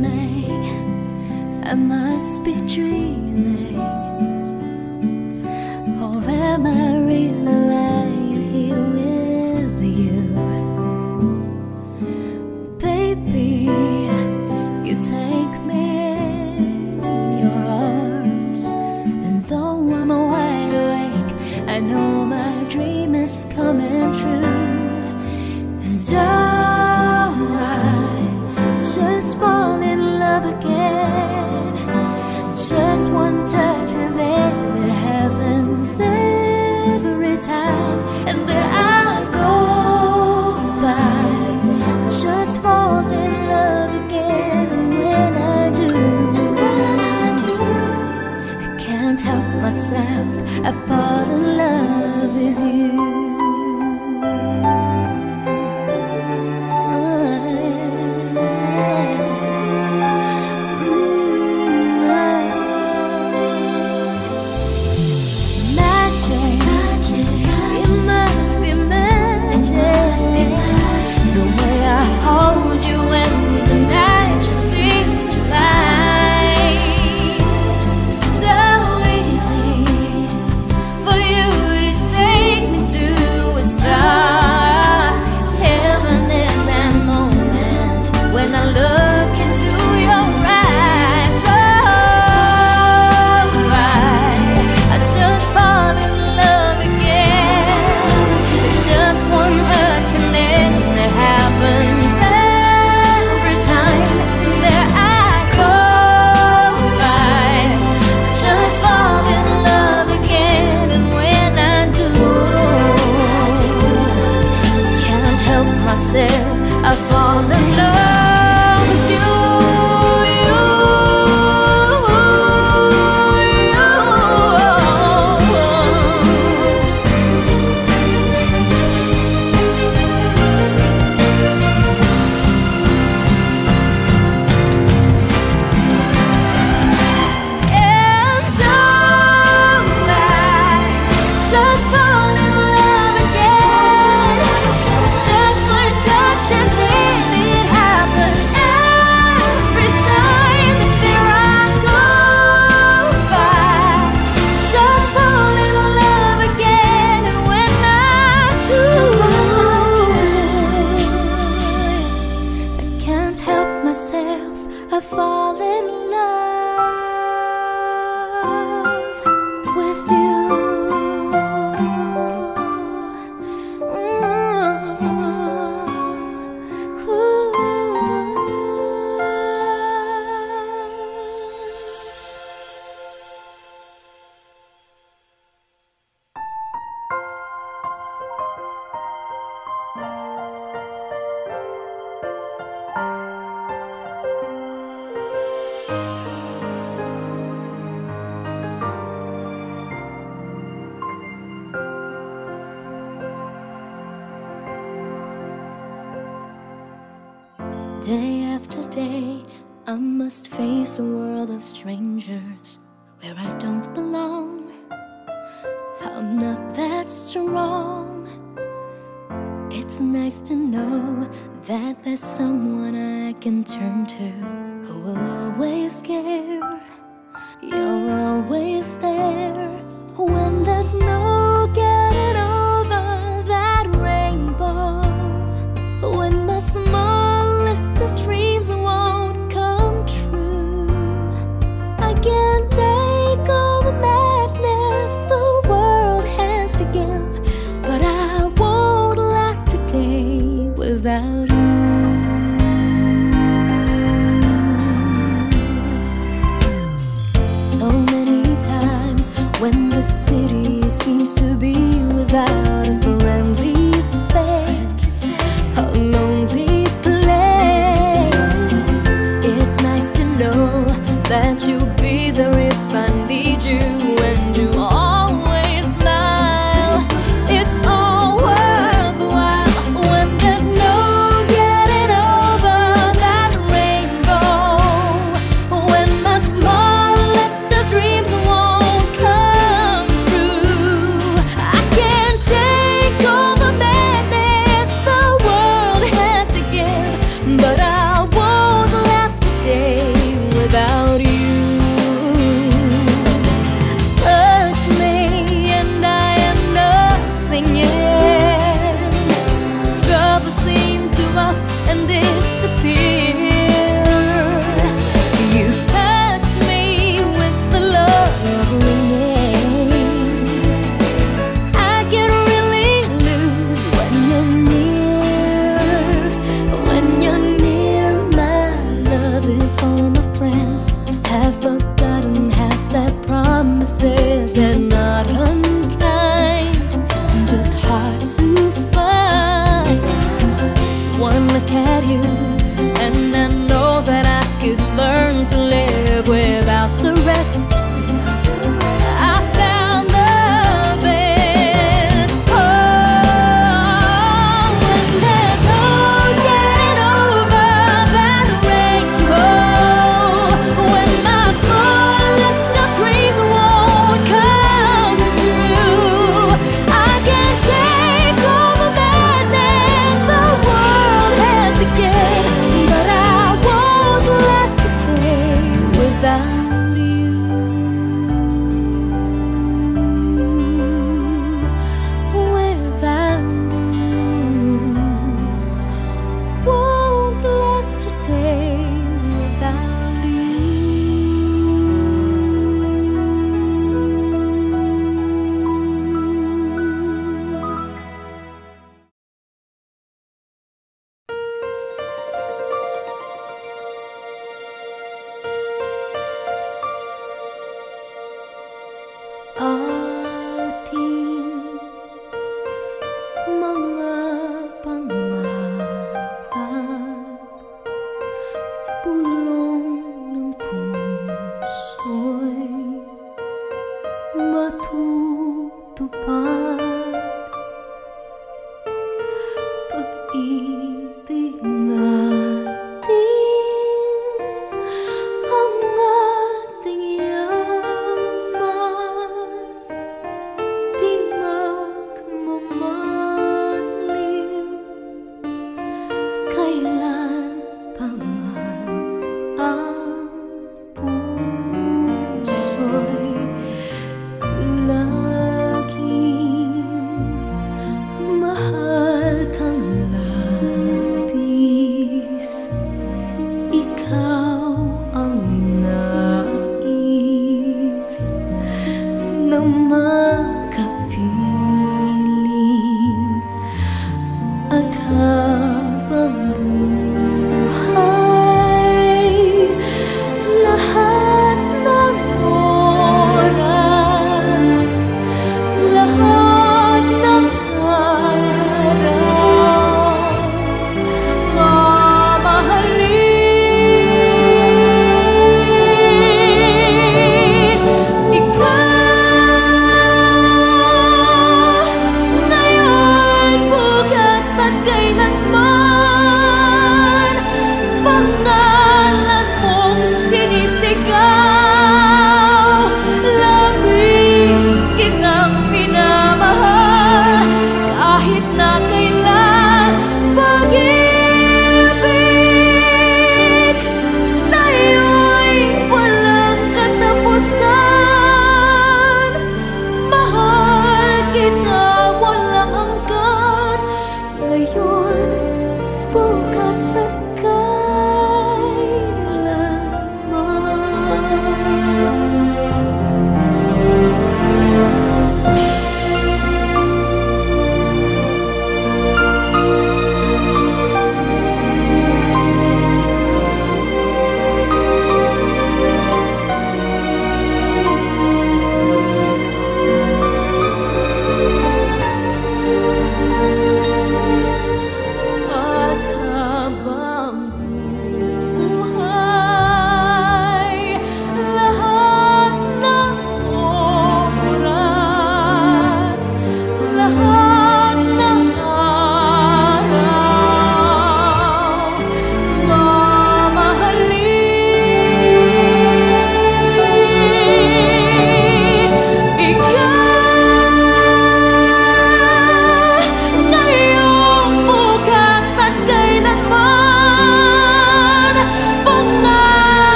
dreaming, I must be dreaming, or am I really lying here with you? Baby, you take me in your arms, and though I'm wide awake, I know my dream is coming true. And I just fall in love again. Just one touch and then it happens every time. And there I go by, just fall in love again. And when I do, I can't help myself, I fall in love with you. I fall in love with you. And I just fall in love again. Just one touch and then it happens every time. There I go by, just fall in love again. And when I do, I can't help myself, I fall in love with you. Day after day, I must face a world of strangers where I don't belong. I'm not that strong. It's nice to know that there's someone I can turn to who will always care. You're always there when there's no getting over that rainbow. When my small list of dreams won't come true, I can't take all the madness the world has to give, but I won't last a day without you. So many times when the city seems to be without a friendly face, a lonely place, it's nice to know that you'll be there if I need you, and you always smile. It's all worthwhile when there's no getting over that rainbow. When my small list of dreams won't come true, I can't take all the madness the world has to give, but I won't last a day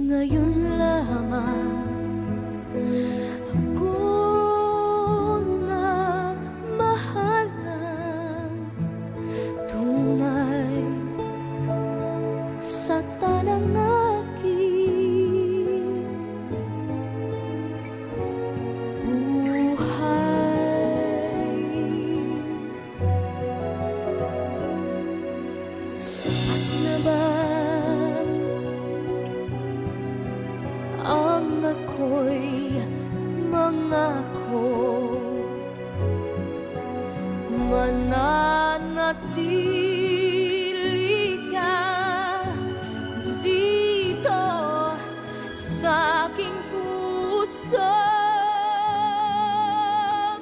Ngayon lamang ako nagmahal ng tunay sa tanang aking buhay. Sapat na ba ang ako'y mangako, mananatili ka dito sa aking puso?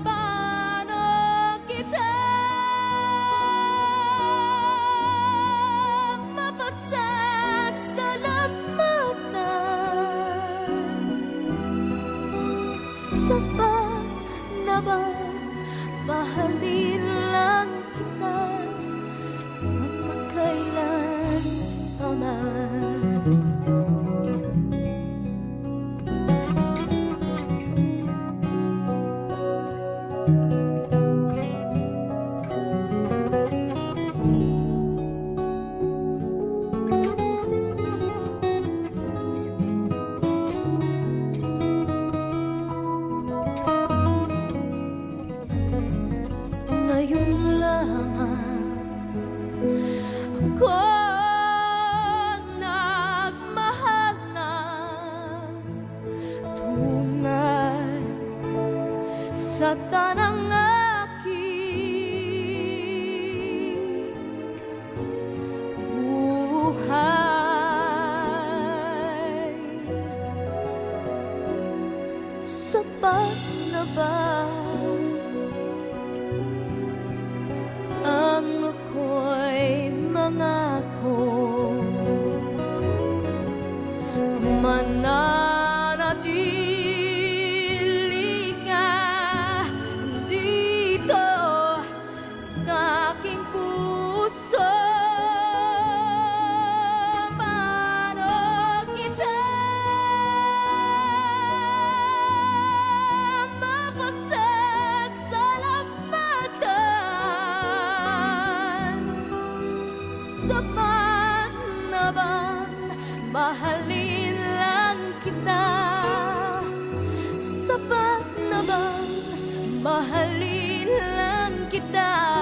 Paano kita sapat na ba mahalin lang kita magpakailan pa man? Ngayon lamang ako nagmahal ng tunay sa tanang aking buhay. Sapat na ba ang ako'y mangako, mananatili ka dito sa aking puso? Paano kita mapasasalamatan? Sapat na bang mahalin lang kita? Sapat na bang mahalin lang kita?